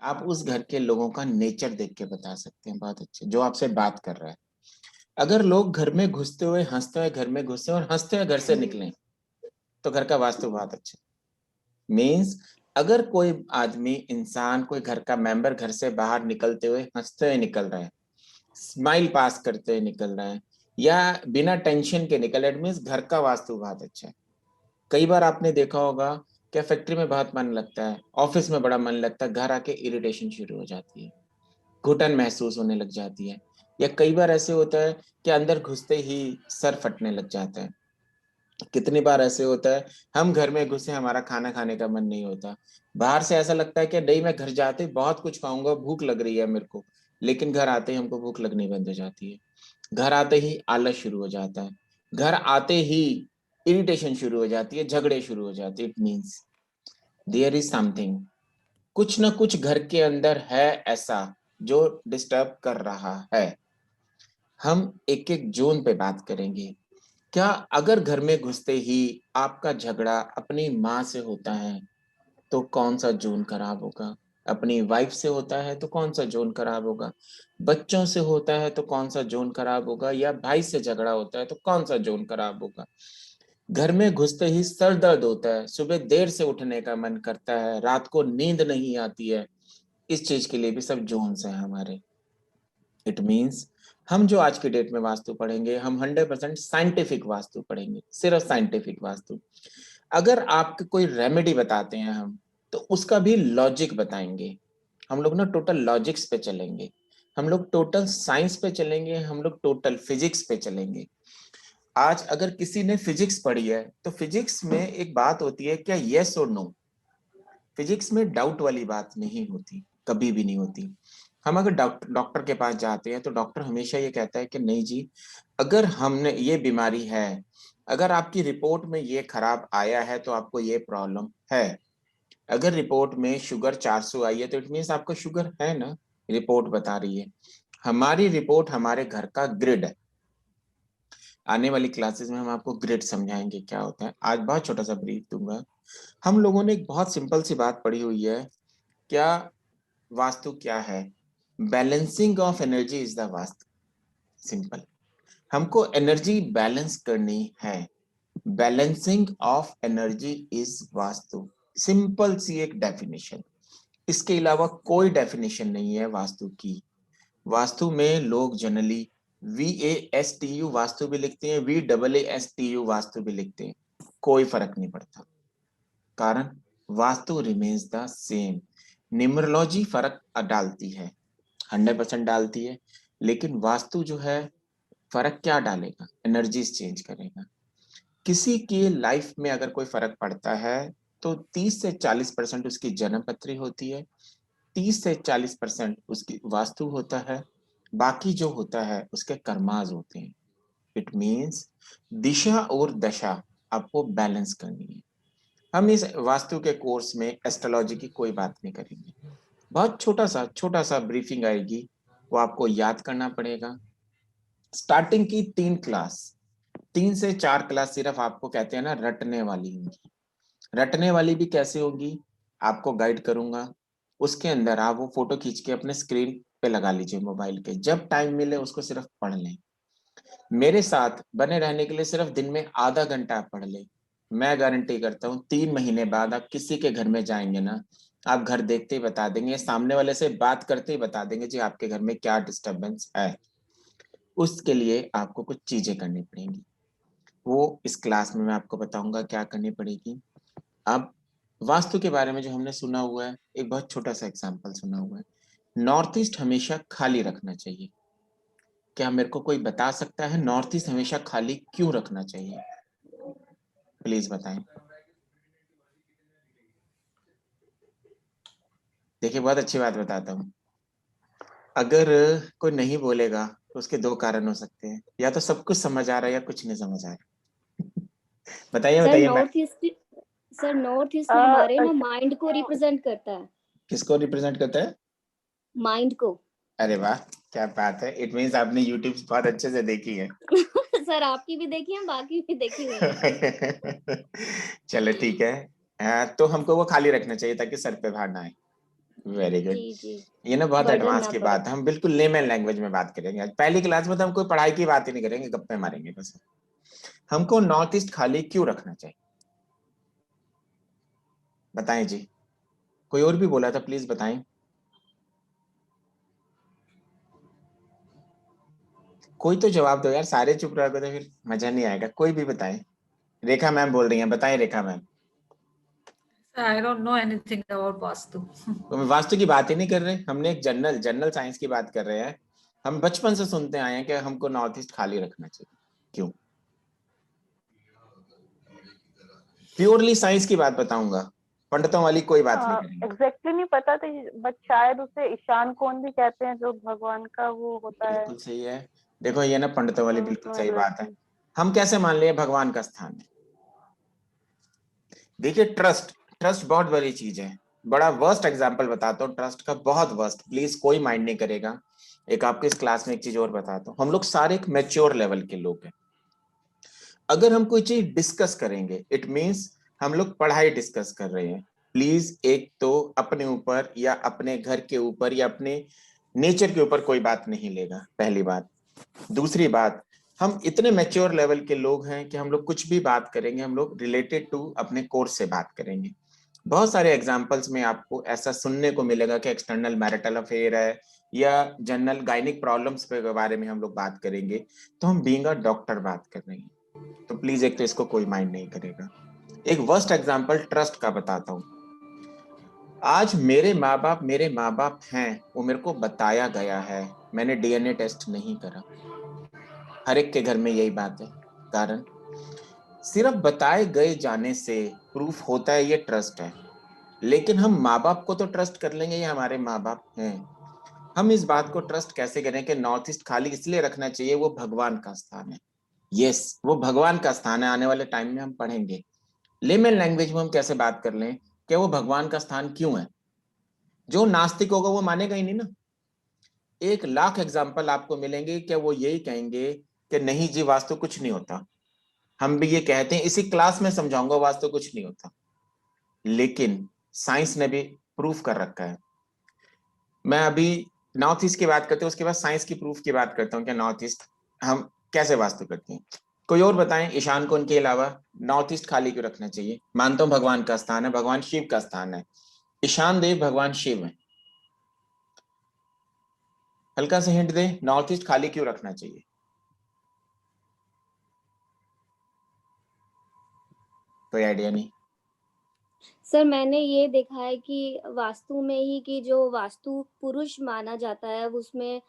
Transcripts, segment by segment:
आप उस घर के लोगों का नेचर देख के बता सकते हैं बहुत अच्छे, जो आपसे बात कर रहा है। अगर लोग घर में घुसते हुए हंसते हुए घर में घुसे और हंसते हुए घर से निकले तो घर का वास्तु बहुत अच्छा। मीन्स अगर कोई आदमी, इंसान, कोई घर का मेंबर घर से बाहर निकलते हुए हंसते हुए निकल रहा है, स्माइल पास करते हुए निकल रहा है, या बिना टेंशन के निकल रहा है, मीन्स घर का वास्तु बहुत अच्छा है। कई बार आपने देखा होगा क्या फैक्ट्री में बहुत मन लगता है, ऑफिस में बड़ा मन लगता है, घर आके इरिटेशन शुरू हो जाती है, घुटन महसूस होने लग जाती है, या कई बार ऐसे होता है कि अंदर घुसते ही सर फटने लग जाता है। कितनी बार ऐसे होता है हम घर में घुसे हमारा खाना खाने का मन नहीं होता, बाहर से ऐसा लगता है कि नहीं मैं घर जाते बहुत कुछ खाऊंगा, भूख लग रही है मेरे को, लेकिन घर आते ही हमको भूख लगनी बंद हो जाती है, घर आते ही आलस शुरू हो जाता है, घर आते ही इरिटेशन शुरू हो जाती है, झगड़े शुरू हो जाते हैं। It means there is something, कुछ ना कुछ घर के अंदर है ऐसा जो डिस्टर्ब कर रहा है। हम एक एक जोन पे बात करेंगे। क्या अगर घर में घुसते ही आपका झगड़ा अपनी माँ से होता है तो कौन सा जोन खराब होगा, अपनी वाइफ से होता है तो कौन सा जोन खराब होगा, बच्चों से होता है तो कौन सा जोन खराब होगा, या भाई से झगड़ा होता है तो कौन सा जोन खराब होगा। घर में घुसते ही सर दर्द होता है, सुबह देर से उठने का मन करता है, रात को नींद नहीं आती है, इस चीज के लिए भी सब जोन्स हैं हमारे। इट मीन्स हम जो आज की डेट में वास्तु पढ़ेंगे, हम 100% साइंटिफिक वास्तु पढ़ेंगे, सिर्फ साइंटिफिक वास्तु। अगर आपको कोई रेमेडी बताते हैं हम, तो उसका भी लॉजिक बताएंगे। हम लोग ना टोटल लॉजिक्स पे चलेंगे, हम लोग टोटल साइंस पे चलेंगे, हम लोग टोटल फिजिक्स पे चलेंगे। आज अगर किसी ने फिजिक्स पढ़ी है तो फिजिक्स में एक बात होती है, क्या यस और नो। फिजिक्स में डाउट वाली बात नहीं होती, कभी भी नहीं होती। हम अगर डॉक्टर के पास जाते हैं तो डॉक्टर हमेशा ये कहता है कि नहीं जी, अगर हमने ये बीमारी है, अगर आपकी रिपोर्ट में ये खराब आया है तो आपको ये प्रॉब्लम है। अगर रिपोर्ट में शुगर 400 आई है तो इट मीन्स आपको शुगर है ना, रिपोर्ट बता रही है। हमारी रिपोर्ट हमारे घर का ग्रिड है। आने वाली क्लासेस में हम आपको ग्रिड समझाएंगे क्या होता है, आज बहुत छोटा सा ब्रीफ दूंगा। हम लोगों ने एक बहुत सिंपल सी बात पढ़ी हुई है, क्या वास्तु क्या है, balancing of energy is the vastu. Simple, हमको एनर्जी बैलेंस करनी है, balancing of energy is vastu. Simple सी एक डेफिनेशन, इसके अलावा कोई डेफिनेशन नहीं है वास्तु की। वास्तु में लोग जनरली VASTU वास्तु भी लिखते हैं, VAASTU वास्तु भी लिखते हैं, कोई फर्क नहीं पड़ता। कारण vastu remains the same. Numerology फर्क डालती है, 100% डालती है, लेकिन वास्तु जो है फर्क क्या डालेगा, एनर्जीज चेंज करेगा। किसी की लाइफ में अगर कोई फर्क पड़ता है तो 30 से 40% उसकी जन्म पत्री होती है, 30 से 40% उसकी वास्तु होता है, बाकी जो होता है उसके कर्माज होते हैं। इट मीन्स दिशा और दशा आपको बैलेंस करनी है। हम इस वास्तु के कोर्स में एस्ट्रोलॉजी की कोई बात नहीं करेंगे, बहुत छोटा सा ब्रीफिंग आएगी, वो आपको याद करना पड़ेगा। स्टार्टिंग की 3 क्लास, 3 से 4 क्लास सिर्फ आपको कहते हैं ना रटने वाली होंगी। रटने वाली भी कैसे होगी, आपको गाइड करूंगा। उसके अंदर आप वो फोटो खींच के अपने स्क्रीन पे लगा लीजिए मोबाइल के, जब टाइम मिले उसको सिर्फ पढ़ लें। मेरे साथ बने रहने के लिए सिर्फ दिन में आधा घंटा आप पढ़ ले, मैं गारंटी करता हूँ 3 महीने बाद आप किसी के घर में जाएंगे ना, आप घर देखते ही बता देंगे, सामने वाले से बात करते ही बता देंगे जी आपके घर में क्या डिस्टरबेंस है। उसके लिए आपको कुछ चीजें करनी पड़ेंगी, वो इस क्लास में मैं आपको बताऊंगा क्या करनी पड़ेगी। अब वास्तु के बारे में जो हमने सुना हुआ है, एक बहुत छोटा सा एग्जांपल सुना हुआ है, नॉर्थ ईस्ट हमेशा खाली रखना चाहिए। क्या मेरे को कोई बता सकता है नॉर्थ ईस्ट हमेशा खाली क्यों रखना चाहिए, प्लीज बताएं। देखिए बहुत अच्छी बात बताता हूँ, अगर कोई नहीं बोलेगा तो उसके 2 कारण हो सकते हैं, या तो सब कुछ समझ आ रहा है या कुछ नहीं समझ आ रहा। बताइए सर बताइए मैं। North east sir north east हमारे ना माइंड को रिप्रेजेंट करता है। किसको रिप्रेजेंट करता है? माइंड को। अरे वाह, क्या बात है, इट मीन्स आपने यूट्यूब बहुत अच्छे से देखी है। सर आपकी भी देखी है, बाकी भी देखी हुई है। चलो ठीक है, तो हमको वो खाली रखना चाहिए ताकि सर पे भार ना आए। Very good. जी जी। ये ना बहुत बर्डन एडवांस ना की पड़े। बात है, हम बिल्कुल लेमन लैंग्वेज में बात करेंगे आज पहली क्लास में। तो हम कोई पढ़ाई की बात ही नहीं करेंगे, गप्पे मारेंगे बस। हमको नॉर्थ ईस्ट खाली क्यों रखना चाहिए, बताएं जी। कोई और भी बोला था, प्लीज बताएं। कोई तो जवाब दो यार, सारे चुप रहोगे तो फिर मजा नहीं आएगा। कोई भी बताएं। रेखा मैम बोल रही हैं, बताएं रेखा ma'am. I don't know anything about Vastu. तो हम वास्तु की बात ही नहीं कर रहे, हमने एक जनरल जनरल साइंस की बात कर रहे हैं। हम बचपन से सुनते आए हैं कि हमको नॉर्थ ईस्ट खाली रखना चाहिए, क्यों? प्योरली साइंस की बात बताऊंगा, पंडितों वाली कोई बात नहीं करेंगे। एग्जैक्टली नहीं पता था, बट शायद उसे ईशान कोण भी कहते हैं, जो भगवान का वो होता है। बिल्कुल सही है। देखो ये ना पंडितों वाली बिल्कुल उसमें सही बात है। direction। हम कैसे मान लिए भगवान का स्थान है? देखिए ट्रस्ट, ट्रस्ट बहुत बड़ी चीज है। बड़ा वर्स्ट एग्जांपल बताता हूँ ट्रस्ट का, बहुत वर्स्ट, प्लीज कोई माइंड नहीं करेगा। एक आपके इस क्लास में एक चीज और बताता हूँ, हम लोग सारे एक मैच्योर लेवल के लोग हैं। अगर हम कोई चीज डिस्कस करेंगे, इट मीन्स हम लोग पढ़ाई डिस्कस कर रहे हैं। प्लीज एक तो अपने ऊपर या अपने घर के ऊपर या अपने नेचर के ऊपर कोई बात नहीं लेगा, पहली बात। दूसरी बात, हम इतने मैच्योर लेवल के लोग हैं कि हम लोग कुछ भी बात करेंगे, हम लोग रिलेटेड टू अपने कोर्स से बात करेंगे। बहुत सारे एग्जाम्पल्स में आपको ऐसा सुनने को मिलेगा कि एक्सटर्नल मैरिटल अफेयर है या जनरल गायनिक प्रॉब्लम्स के बारे में हम लोग बात करेंगे, तो हम बीइंग अ डॉक्टर बात कर रहे हैं। तो प्लीज एक तो इसको कोई माइंड नहीं करेगा। एक वर्स्ट एग्जाम्पल ट्रस्ट का बताता हूँ। आज मेरे माँ बाप हैं, वो मेरे को बताया गया है, मैंने डीएनए टेस्ट नहीं करा। हर एक के घर में यही बात है। कारण सिर्फ बताए गए जाने से प्रूफ होता है, ये ट्रस्ट है। लेकिन हम माँ बाप को तो ट्रस्ट कर लेंगे, ये हमारे माँ बाप हैं। हम इस बात को ट्रस्ट कैसे करें कि नॉर्थ ईस्ट खाली इसलिए रखना चाहिए, वो भगवान का स्थान है। यस, वो भगवान का स्थान है। आने वाले टाइम में हम पढ़ेंगे लेमन लैंग्वेज में हम कैसे बात कर लें कि वो भगवान का स्थान क्यों है। जो नास्तिक होगा वो मानेगा ही नहीं ना। 1 लाख एग्जाम्पल आपको मिलेंगे कि वो यही कहेंगे कि नहीं जी वास्तु कुछ नहीं होता। हम भी ये कहते हैं, इसी क्लास में समझाऊंगा वास्तु कुछ नहीं होता, लेकिन साइंस ने भी प्रूफ कर रखा है। मैं अभी नॉर्थ ईस्ट की बात करते हैं, उसके बाद साइंस की प्रूफ की बात करता हूँ कि नॉर्थ ईस्ट हम कैसे वास्तु करते हैं। कोई और बताएं, ईशान कोण के अलावा नॉर्थ ईस्ट खाली क्यों रखना चाहिए? मानता हूं भगवान का स्थान है, भगवान शिव का स्थान है, ईशान देव भगवान शिव है। हल्का सा हिंट दे, नॉर्थ ईस्ट खाली क्यों रखना चाहिए? कोई आइडिया नहीं? सर मैंने ये देखा है कि वास्तु में ही कि जो वास्तु पुरुष माना जाता है उसमें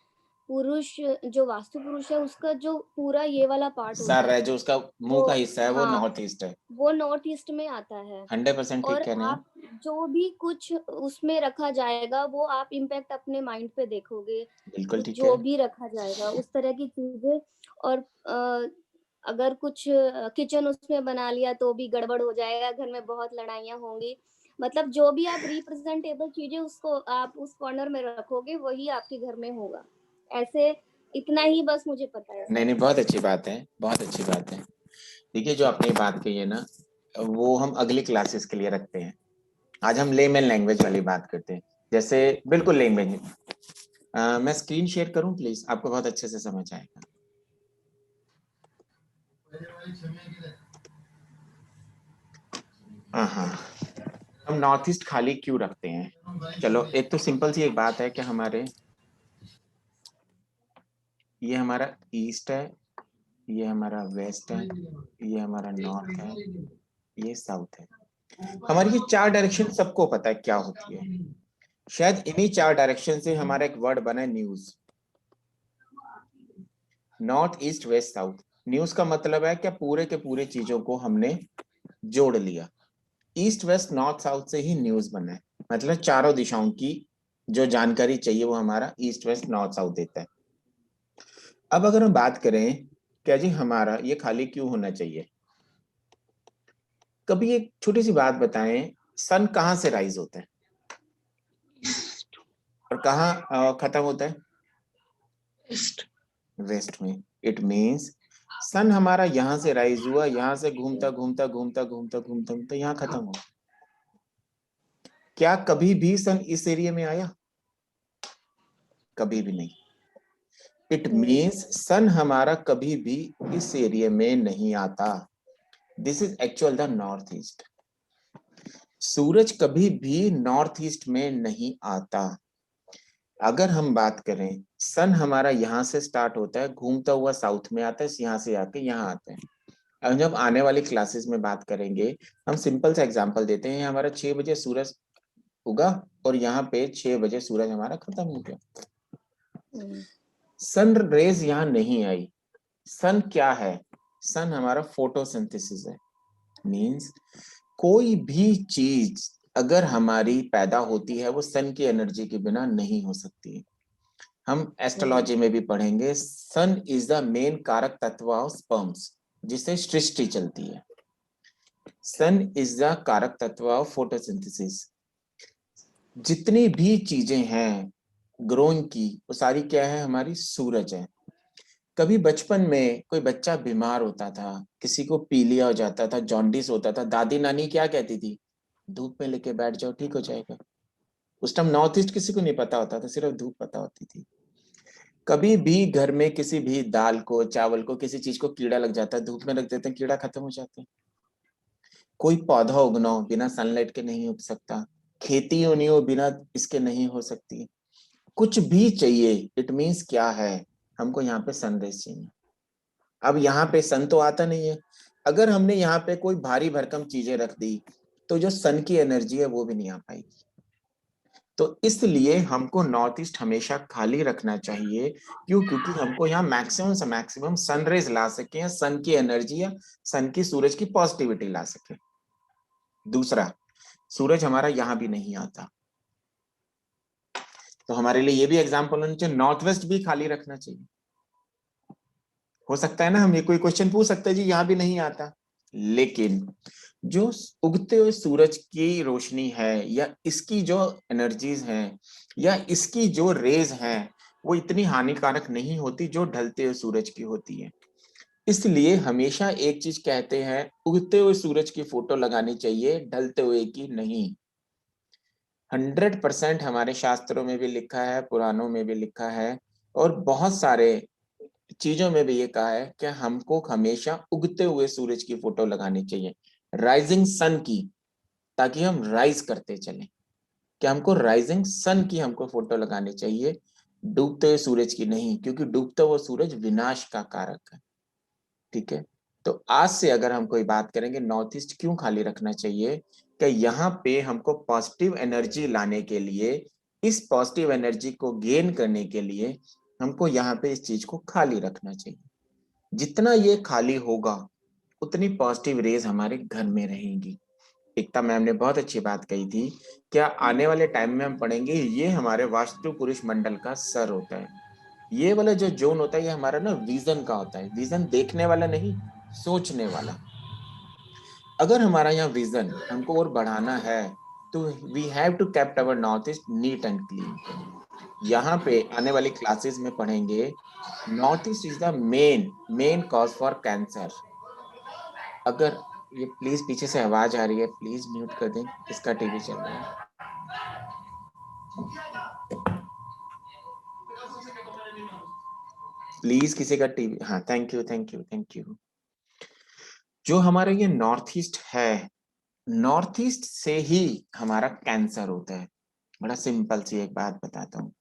पुरुष, जो वास्तु पुरुष है उसका जो पूरा ये वाला पार्ट सर होता है है जो उसका मुंह वो, का हिस्सा है, वो हाँ, नॉर्थ ईस्ट है। वो नॉर्थ ईस्ट में आता है। 100% ठीक और कह रहे हैं। आप जो भी कुछ उसमें रखा जाएगा वो आप इम्पैक्ट अपने माइंड पे देखोगे, बिल्कुल कुछ ठीक जो है। भी रखा जाएगा उस तरह की चीजें। और अगर कुछ किचन उसमें बना लिया तो भी गड़बड़ हो जाएगा, घर में बहुत लड़ाइयाँ होंगी। मतलब जो भी आप रिप्रेजेंटेबल चीजें उसको आप उस कॉर्नर में रखोगे वही आपके घर में होगा। ऐसे इतना ही बस मुझे पता है नहीं सर। नहीं, बहुत अच्छी बात है, बहुत अच्छी बात है। देखिए जो आपने बात कही है ना, वो हम अगली क्लासेस के लिए रखते हैं। आज हम लेमन लैंग्वेज वाली बात करते हैं, जैसे बिल्कुल लैंग्वेज। मैं स्क्रीन शेयर करूं प्लीज, आपको बहुत अच्छे से समझ आएगा। हाँ, हम नॉर्थ ईस्ट खाली क्यों रखते हैं? चलो एक तो सिंपल सी एक बात है कि हमारे, ये हमारा ईस्ट है, ये हमारा वेस्ट है, ये हमारा नॉर्थ है, ये साउथ है। हमारी ये 4 डायरेक्शन सबको पता है क्या होती है। शायद इन्हीं 4 डायरेक्शन से हमारा एक वर्ड बना है news. North east west south, news का मतलब है क्या पूरे के पूरे चीजों को हमने जोड़ लिया। ईस्ट वेस्ट नॉर्थ साउथ से ही न्यूज बना है, मतलब चारों दिशाओं की जो जानकारी चाहिए वो हमारा ईस्ट वेस्ट नॉर्थ साउथ देता है। अब अगर हम बात करें क्या जी हमारा ये खाली क्यों होना चाहिए, कभी एक छोटी सी बात बताएं, सन कहाँ से राइज होता है और कहाँ खत्म होता है? वेस्ट में। इट मीन्स सन हमारा यहाँ से राइज हुआ, यहाँ से घूमता घूमता घूमता घूमता घूमता घूमता यहाँ खत्म हुआ। क्या कभी भी सन इस एरिया में आया? कभी भी नहीं। इट मीन्स सन हमारा कभी भी इस एरिया में नहीं आता। This is actual the north east. सूरज कभी भी नॉर्थ ईस्ट में नहीं आता। अगर हम बात करें, सन हमारा यहाँ से स्टार्ट होता है, घूमता हुआ साउथ में आता है, यहाँ से आके यहाँ आता है। अब जब आने वाली क्लासेस में बात करेंगे, हम सिंपल सा एग्जांपल देते हैं। हमारा 6 बजे सूरज उगा और यहाँ पे 6 बजे सूरज हमारा खत्म हो गया। सन रेज यहाँ नहीं आई। सन क्या है? सन हमारा फोटोसिंथेसिस है। मींस कोई भी चीज अगर हमारी पैदा होती है वो सन की एनर्जी के बिना नहीं हो सकती। हम एस्ट्रोलॉजी में भी पढ़ेंगे, सन इज द मेन कारक तत्व ऑफ स्पर्म्स, जिससे सृष्टि चलती है। सन इज द कारक तत्व ऑफ फोटोसिंथेसिस। जितनी भी चीजें हैं ग्रोइंग की, वो सारी क्या है? हमारी सूरज है। कभी बचपन में कोई बच्चा बीमार होता था, किसी को पीलिया हो जाता था, जॉन्डिस होता था, दादी नानी क्या कहती थी? धूप में लेके बैठ जाओ, ठीक हो जाएगा। उस टाइम नॉर्थ ईस्ट किसी को नहीं पता होता था, सिर्फ धूप पता होती थी। कभी भी घर में किसी भी दाल को, चावल को, किसी चीज को कीड़ा लग जाता है, धूप में रख देते हैं, कीड़ा खत्म हो जाता है। कोई पौधा उगना हो बिना सनलाइट के नहीं उग सकता। खेती होनी हो बिना इसके नहीं हो सकती। कुछ भी चाहिए, इट मीन्स क्या है? हमको यहाँ पे सनराइज चाहिए। अब यहाँ पे सन तो आता नहीं है। अगर हमने यहाँ पे कोई भारी भरकम चीजें रख दी तो जो सन की एनर्जी है वो भी नहीं आ पाएगी। तो इसलिए हमको नॉर्थ ईस्ट हमेशा खाली रखना चाहिए। क्यों? क्योंकि हमको यहाँ मैक्सिमम से मैक्सिमम सनरेज ला सके, सन की एनर्जी या सन की, सूरज की पॉजिटिविटी ला सके। दूसरा, सूरज हमारा यहाँ भी नहीं आता, तो हमारे लिए ये भी एग्जाम्पल होना चाहिए, नॉर्थ वेस्ट भी खाली रखना चाहिए। हो सकता है ना, हम ये कोई क्वेश्चन पूछ सकते हैं जी यहाँ भी नहीं आता, लेकिन जो उगते हुए सूरज की रोशनी है या इसकी जो एनर्जीज हैं या इसकी जो रेज हैं वो इतनी हानिकारक नहीं होती जो ढलते हुए सूरज की होती है। इसलिए हमेशा एक चीज कहते हैं, उगते हुए सूरज की फोटो लगानी चाहिए, ढलते हुए की नहीं। 100% हमारे शास्त्रों में भी लिखा है, पुराणों में भी लिखा है और बहुत सारे चीजों में भी ये कहा है कि हमको हमेशा उगते हुए सूरज की फोटो लगानी चाहिए, राइजिंग सन की, ताकि हम राइज करते चलें। कि हमको राइजिंग सन की हमको फोटो लगानी चाहिए, डूबते हुए सूरज की नहीं, क्योंकि डूबता हुआ सूरज विनाश का कारक है। ठीक है, तो आज से अगर हम कोई बात करेंगे नॉर्थ ईस्ट क्यों खाली रखना चाहिए, कि यहाँ पे हमको पॉजिटिव एनर्जी लाने के लिए, इस पॉजिटिव एनर्जी को गेन करने के लिए हमको यहाँ पे इस चीज को खाली रखना चाहिए। जितना ये खाली होगा उतनी पॉजिटिव रेज हमारे घर में रहेंगी। एकता मैम ने बहुत अच्छी बात कही थी, क्या आने वाले टाइम में हम पढ़ेंगे, ये हमारे वास्तु पुरुष मंडल का सर होता है। ये वाला जो जोन होता है ये हमारा ना विजन का होता है, विजन देखने वाला नहीं, सोचने वाला। अगर हमारा यहाँ विजन हमको और बढ़ाना है तो we have to kept our north east neat and clean. यहाँ पे आने वाली क्लासेस में पढ़ेंगे, north east is the main cause for cancer. अगर ये प्लीज पीछे से आवाज आ रही है, प्लीज म्यूट कर दें, इसका टीवी चल रहा है। प्लीज किसी का टीवी, हाँ, thank you thank you thank you. जो हमारा ये नॉर्थ ईस्ट है, नॉर्थ ईस्ट से ही हमारा कैंसर होता है। बड़ा सिंपल सी एक बात बताता हूँ,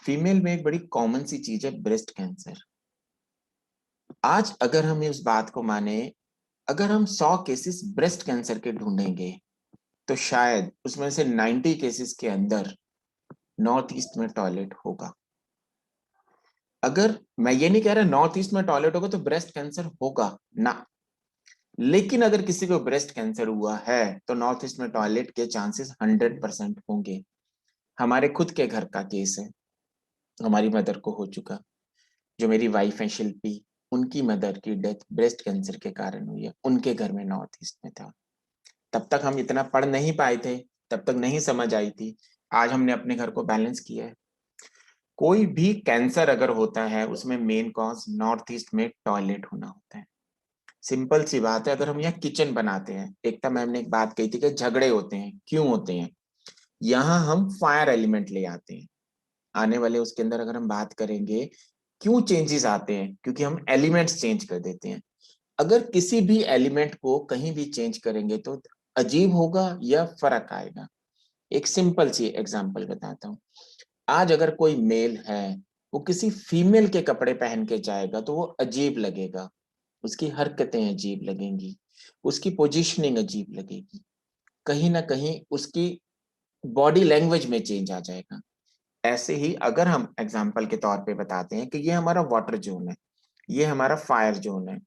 फीमेल में एक बड़ी कॉमन सी चीज है ब्रेस्ट कैंसर। आज अगर हम इस बात को माने, अगर हम 100 केसेस ब्रेस्ट कैंसर के ढूंढेंगे तो शायद उसमें से 90 केसेस के अंदर नॉर्थ ईस्ट में टॉयलेट होगा। अगर मैं ये नहीं कह रहा नॉर्थ ईस्ट में टॉयलेट होगा तो ब्रेस्ट कैंसर होगा ना, लेकिन अगर किसी को ब्रेस्ट कैंसर हुआ है तो नॉर्थ ईस्ट में टॉयलेट के चांसेस 100% होंगे। हमारे खुद के घर का केस है, हमारी मदर को हो चुका, जो मेरी वाइफ है शिल्पी, उनकी मदर की डेथ ब्रेस्ट कैंसर के कारण हुई है, उनके घर में नॉर्थ ईस्ट में था। तब तक हम इतना पढ़ नहीं पाए थे, तब तक नहीं समझ आई थी, आज हमने अपने घर को बैलेंस किया है। कोई भी कैंसर अगर होता है उसमें मेन कॉज नॉर्थ ईस्ट में टॉयलेट होना होता है। सिंपल सी बात है, अगर हम यहाँ किचन बनाते हैं, एकता मैम ने एक बात कही थी कि झगड़े होते हैं, क्यों होते हैं? यहाँ हम फायर एलिमेंट ले आते हैं। आने वाले उसके अंदर अगर हम बात करेंगे क्यों चेंजेस आते हैं, क्योंकि हम एलिमेंट्स चेंज कर देते हैं। अगर किसी भी एलिमेंट को कहीं भी चेंज करेंगे तो अजीब होगा या फर्क आएगा। एक सिंपल सी एग्जांपल बताता हूँ। आज अगर कोई मेल है वो किसी फीमेल के कपड़े पहन के जाएगा तो वो अजीब लगेगा, उसकी हरकतें अजीब लगेंगी, उसकी पोजीशनिंग अजीब लगेगी, कहीं ना कहीं उसकी बॉडी लैंग्वेज में चेंज आ जाएगा। ऐसे ही अगर हम एग्जाम्पल के तौर पे बताते हैं कि ये हमारा वाटर जोन है, ये हमारा फायर जोन है।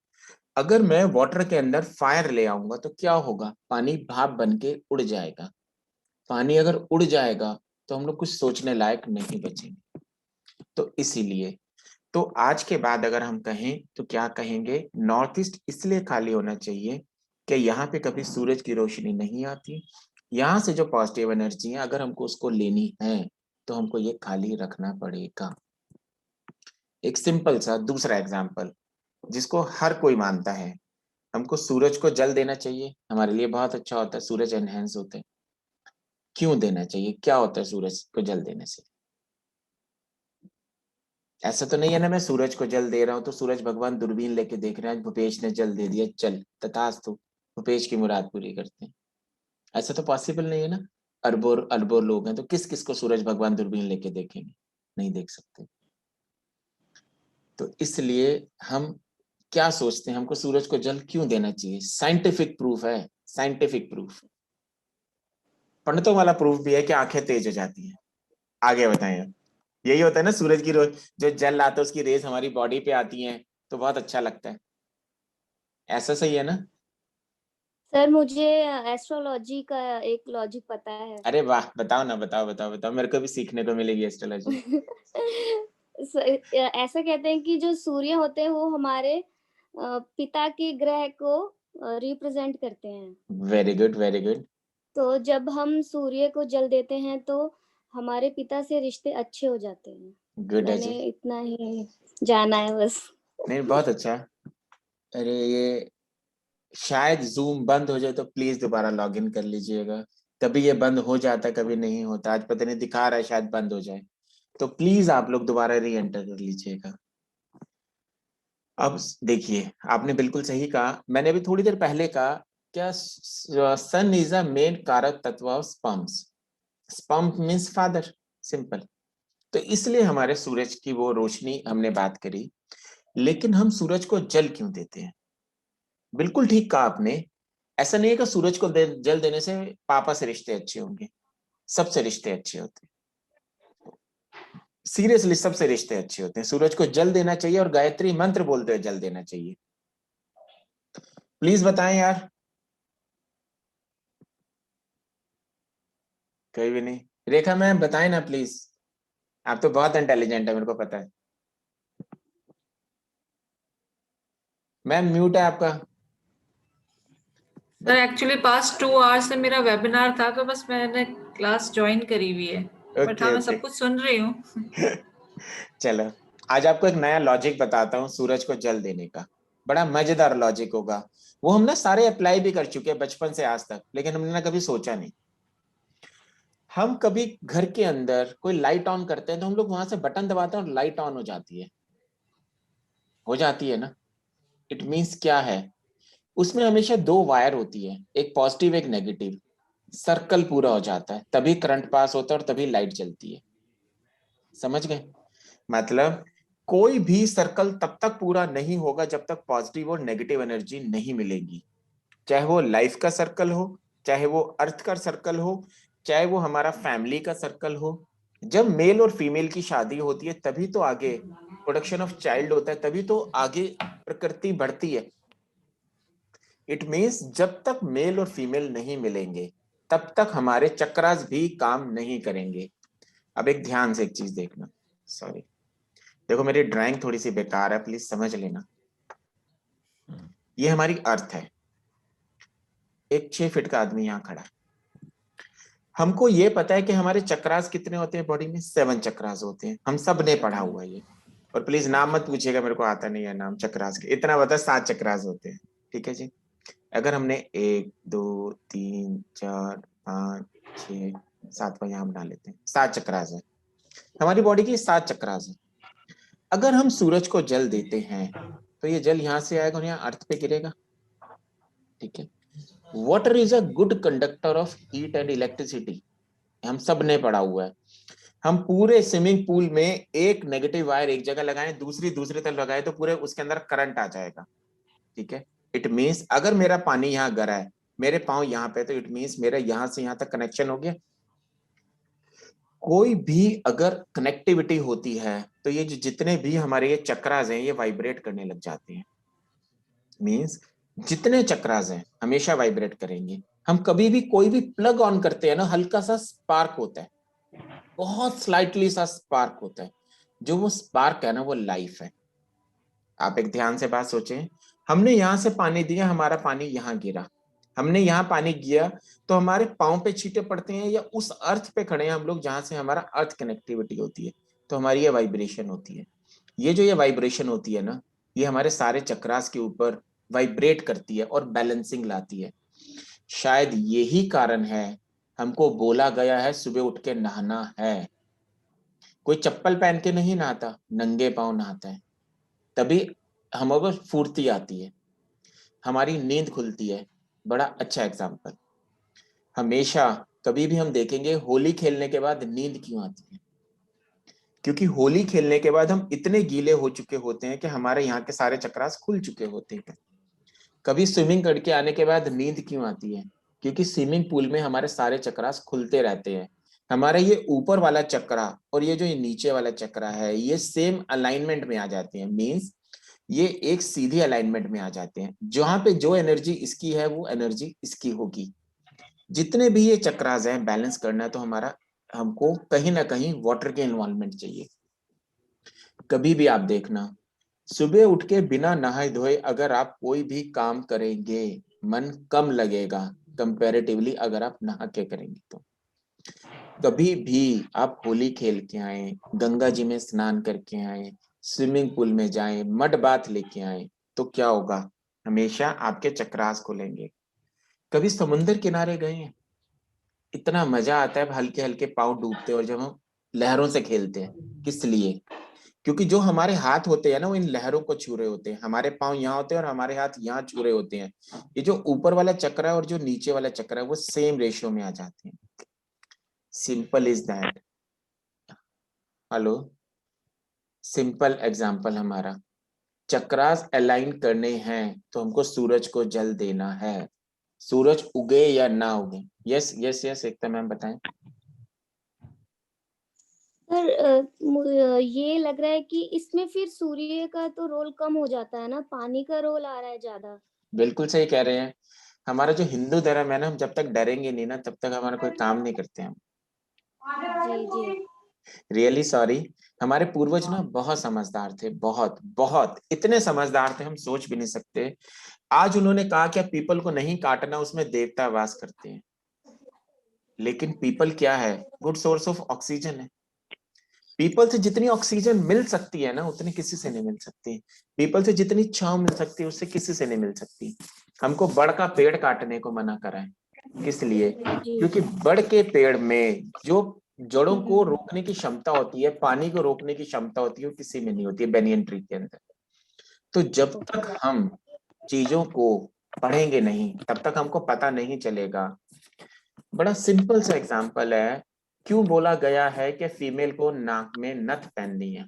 अगर मैं वाटर के अंदर फायर ले आऊंगा तो क्या होगा, पानी भाप बन के उड़ जाएगा। पानी अगर उड़ जाएगा तो हम लोग कुछ सोचने लायक नहीं बचेंगे। तो इसीलिए तो आज के बाद अगर हम कहें तो क्या कहेंगे, नॉर्थ ईस्ट इसलिए खाली होना चाहिए कि यहाँ पे कभी सूरज की रोशनी नहीं आती। यहाँ से जो पॉजिटिव एनर्जी है अगर हमको उसको लेनी है तो हमको ये खाली रखना पड़ेगा। एक सिंपल सा दूसरा एग्जाम्पल जिसको हर कोई मानता है, हमको सूरज को जल देना चाहिए, हमारे लिए बहुत अच्छा होता है, सूरज एनहेंस होते हैं। क्यों देना चाहिए, क्या होता है सूरज को जल देने से? ऐसा तो नहीं है ना मैं सूरज को जल दे रहा हूं तो सूरज भगवान दूरबीन लेके देख रहे हैं, भूपेश ने जल दे दिया, चल तथास्तु, भूपेश की मुराद पूरी करते हैं। ऐसा तो पॉसिबल नहीं है ना। अरबों अरबों लोग हैं तो किस किस को सूरज भगवान दूरबीन लेके देखेंगे, नहीं देख सकते। तो इसलिए हम क्या सोचते हैं, हमको सूरज को जल क्यों देना चाहिए? साइंटिफिक प्रूफ है, साइंटिफिक प्रूफ, पंडितों वाला प्रूफ भी है कि आंखें तेज हो जाती हैं। आगे बताएं आप। यही होता है ना, सूरज की रोज जो जल आता है उसकी रेज हमारी बॉडी पे आती हैं तो बहुत अच्छा लगता है। ऐसा सही है ना? सर मुझे एस्ट्रोलॉजी का एक लॉजिक पता है। अरे वाह, बताओ ना, बताओ बताओ बताओ, मेरे को भी सीखने को मिलेगी एस्ट्रोलॉजी। ऐसा कहते हैं कि जो सूर्य होते हैं वो हमारे पिता के ग्रह को रिप्रेजेंट करते हैं। Very good very good. तो जब हम सूर्य को जल देते हैं तो हमारे पिता से रिश्ते अच्छे हो जाते हैं। गुड है जी। मैंने इतना ही जाना है बस। नहीं बहुत अच्छा। अरे ये शायद जूम बंद हो जाए तो प्लीज दोबारा लॉग इन कर लीजिएगा। कभी ये बंद हो जाता है कभी नहीं होता, आज पता नहीं दिखा रहा है शायद बंद हो जाए, तो प्लीज आप लोग दोबारा री एंटर कर लीजिएगा। अब देखिए आपने बिल्कुल सही कहा, मैंने अभी थोड़ी देर पहले कहा क्या सन इज अ मेन कारक तत्व of sperms. Sperm means father, simple. तो इसलिए हमारे सूरज की वो रोशनी हमने बात करी, लेकिन हम सूरज को जल क्यों देते हैं? बिल्कुल ठीक कहा आपने। ऐसा नहीं है कि सूरज को जल देने से पापा से रिश्ते अच्छे होंगे, सबसे रिश्ते अच्छे होते हैं। सीरियसली सबसे रिश्ते अच्छे होते हैं। सूरज को जल देना चाहिए और गायत्री मंत्र बोलते हुए जल देना चाहिए। प्लीज बताएं यार। कोई भी नहीं। रेखा मैम बताएं ना प्लीज, आप तो बहुत इंटेलिजेंट है मेरे को पता है। मैम म्यूट है आपका। सर एक्चुअली पास्ट 2 आवर्स से मेरा वेबिनार था तो बस मैंने क्लास ज्वाइन करी हुई है, बट हाँ ओके मैं ओके। सब कुछ सुन रही हूँ। चलो आज आपको एक नया लॉजिक बताता हूँ सूरज को जल देने का। बड़ा मजेदार लॉजिक होगा। वो हम ना सारे अप्लाई भी कर चुके हैं बचपन से आज तक, लेकिन हमने ना कभी सोचा नहीं। हम कभी घर के अंदर कोई लाइट ऑन करते हैं तो हम लोग वहां से बटन दबाते हैं और लाइट ऑन हो जाती है, हो जाती है ना। इट मीन्स क्या है, उसमें हमेशा दो वायर होती है, एक पॉजिटिव एक नेगेटिव। सर्कल पूरा हो जाता है तभी करंट पास होता है और तभी लाइट जलती है। समझ गए? मतलब कोई भी सर्कल तब तक पूरा नहीं होगा जब तक पॉजिटिव और नेगेटिव एनर्जी नहीं मिलेगी। चाहे वो लाइफ का सर्कल हो, चाहे वो अर्थ का सर्कल हो, चाहे वो हमारा फैमिली का सर्कल हो। जब मेल और फीमेल की शादी होती है तभी तो आगे प्रोडक्शन ऑफ चाइल्ड होता है, तभी तो आगे प्रकृति बढ़ती है। इट मीन्स जब तक मेल और फीमेल नहीं मिलेंगे तब तक हमारे चक्रास भी काम नहीं करेंगे। अब एक ध्यान से एक चीज देखना, सॉरी देखो मेरी ड्राइंग थोड़ी सी बेकार है, प्लीज समझ लेना। ये हमारी अर्थ है, एक 6 फीट का आदमी यहाँ खड़ा है। हमको ये पता है कि हमारे चक्रास कितने होते हैं बॉडी में, 7 चक्रास होते हैं, हम सब ने पढ़ा हुआ है ये। और प्लीज नाम मत पूछिएगा, मेरे को आता नहीं है नाम चक्रास के, इतना पता है 7 चक्रास होते हैं। ठीक है जी। अगर हमने 1 2 3 4 5 6 7वां यहाँ बना लेते हैं। 7 चक्रास है हमारी बॉडी की, 7 चक्रास है। अगर हम सूरज को जल देते हैं तो ये जल यहाँ से आएगा और यहाँ अर्थ पे गिरेगा, ठीक है। Water is a good conductor of heat and electricity, हम सब ने पढ़ा हुआ है। हम पूरे स्विमिंग पूल में एक नेगेटिव वायर एक जगह लगाएं, दूसरी तरफ लगाएं तो पूरे उसके अंदर करंट आ जाएगा, ठीक है। इट मीन्स अगर मेरा पानी यहाँ गिरा है, मेरे पाँव यहाँ पे, तो इट मीन्स मेरा यहाँ से यहाँ तक कनेक्शन हो गया। कोई भी अगर कनेक्टिविटी होती है तो ये जो जितने भी हमारे ये चक्रास हैं ये वाइब्रेट करने लग जाते हैं। मीन्स जितने चक्रास हैं हमेशा वाइब्रेट करेंगे। हम कभी भी कोई भी प्लग ऑन करते हैं ना, हल्का सा स्पार्क होता है, बहुत स्लाइटली सा स्पार्क होता है। जो वो स्पार्क है ना, वो लाइफ है। आप एक ध्यान से बात सोचें, हमने यहाँ से पानी दिया, हमारा पानी यहाँ गिरा, हमने यहाँ पानी किया तो हमारे पाँव पे छींटे पड़ते हैं या उस अर्थ पे खड़े हैं हम लोग जहां से हमारा अर्थ कनेक्टिविटी होती है, तो हमारी ये वाइब्रेशन होती है। ये जो ये वाइब्रेशन होती है ना, ये हमारे सारे चक्रास के ऊपर वाइब्रेट करती है और बैलेंसिंग लाती है। शायद यही कारण है हमको बोला गया है सुबह उठ के नहाना है। कोई चप्पल पहन के नहीं नहाता, नंगे पाँव नहाता है, तभी हमको फुर्ती आती है, हमारी नींद खुलती है। बड़ा अच्छा एग्जाम्पल, हमेशा कभी भी हम देखेंगे होली खेलने के बाद नींद क्यों आती है? क्योंकि होली खेलने के बाद हम इतने गीले हो चुके होते हैं कि हमारे यहाँ के सारे चक्रास खुल चुके होते हैं। कभी स्विमिंग करके आने के बाद नींद क्यों आती है? क्योंकि स्विमिंग पूल में हमारे सारे चक्रास खुलते रहते हैं। हमारे ये ऊपर वाला चक्रा और ये जो ये नीचे वाला चक्रा है, ये सेम अलाइनमेंट में आ जाते हैं। मीन्स ये एक सीधी अलाइनमेंट में आ जाते हैं। जहां पे जो एनर्जी इसकी है वो एनर्जी इसकी होगी। जितने भी ये चक्रास हैं, बैलेंस करना है तो हमको कहीं ना कहीं वाटर के इन्वॉल्वमेंट चाहिए। कभी भी आप देखना, सुबह उठ के बिना नहाए धोए अगर आप कोई भी काम करेंगे, मन कम लगेगा कंपैरेटिवली अगर आप नहा के करेंगे तो। कभी भी आप होली खेल के आए, गंगा जी में स्नान करके आए, स्विमिंग पूल में जाएं, मड बाथ लेके आए, तो क्या होगा? हमेशा आपके चक्रास खुलेंगे। कभी समुन्द्र किनारे गए हैं? इतना मजा आता है हल्के हल्के पाँव डूबते हैं और जब हम लहरों से खेलते हैं। किस लिए? क्योंकि जो हमारे हाथ होते हैं ना, वो इन लहरों को छू रहे होते हैं। हमारे पाँव यहाँ होते हैं और हमारे हाथ यहाँ छू रहे होते हैं। ये जो ऊपर वाला चक्र है और जो नीचे वाला चक्र है वो सेम रेशियो में आ जाते हैं। Simple is that. Hello, simple example हमारा, चक्रास अलाइन करने हैं तो हमको सूरज को जल देना है, सूरज उगे या ना उगे। यस यस यस, एकता मैम बताएं। सर ये लग रहा है कि इसमें फिर सूर्य का तो रोल कम हो जाता है ना, पानी का रोल आ रहा है ज्यादा। बिल्कुल सही कह रहे हैं। हमारा जो हिंदू धर्म है ना, हम जब तक डरेंगे नहीं ना तब तक हमारा कोई काम नहीं करते हम। जी जी। Really sorry. हमारे पूर्वज ना बहुत समझदार थे, बहुत बहुत, इतने समझदार थे हम सोच भी नहीं सकते। आज उन्होंने कहा क्या पीपल को नहीं काटना, उसमें देवता वास करते हैं। लेकिन पीपल क्या है? गुड सोर्स ऑफ ऑक्सीजन है। पीपल से जितनी ऑक्सीजन मिल सकती है ना, उतनी किसी से नहीं मिल सकती। पीपल से जितनी छांव मिल सकती है उससे किसी से नहीं मिल सकती। हमको बड़ का पेड़ काटने को मना करा है। किस लिए? क्योंकि बड़ के पेड़ में जो जड़ों को रोकने की क्षमता होती है, पानी को रोकने की क्षमता होती है, वो किसी में नहीं होती है, बेनियन ट्री के अंदर। तो जब तक हम चीजों को पढ़ेंगे नहीं तब तक हमको पता नहीं चलेगा। बड़ा सिंपल सा एग्जांपल है, क्यों बोला गया है कि फीमेल को नाक में नथ पहननी है?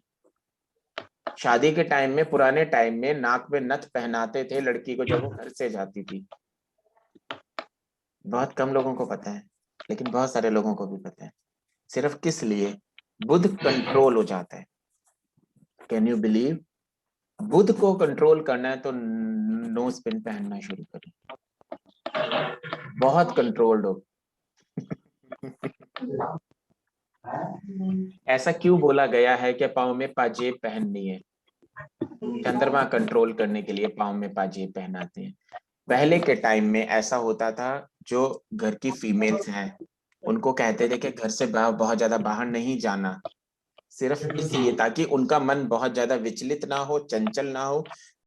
शादी के टाइम में, पुराने टाइम में नाक में नथ पहनाते थे लड़की को जब वो घर से जाती थी। बहुत कम लोगों को पता है, लेकिन बहुत सारे लोगों को भी पता है। सिर्फ किस लिए? बुध कंट्रोल हो जाता है। Can you believe? बुध को कंट्रोल करना है तो नोज पिन पहनना शुरू करें, बहुत कंट्रोल्ड हो। ऐसा क्यों बोला गया है कि पाँव में पाजेब पहननी है? चंद्रमा कंट्रोल करने के लिए पाँव में पाजेब पहनाते हैं। पहले के टाइम में ऐसा होता था, जो घर की फीमेल्स हैं उनको कहते थे कि घर से बहुत ज्यादा बाहर नहीं जाना, सिर्फ इसलिए ताकि उनका मन बहुत ज्यादा विचलित ना हो, चंचल ना हो,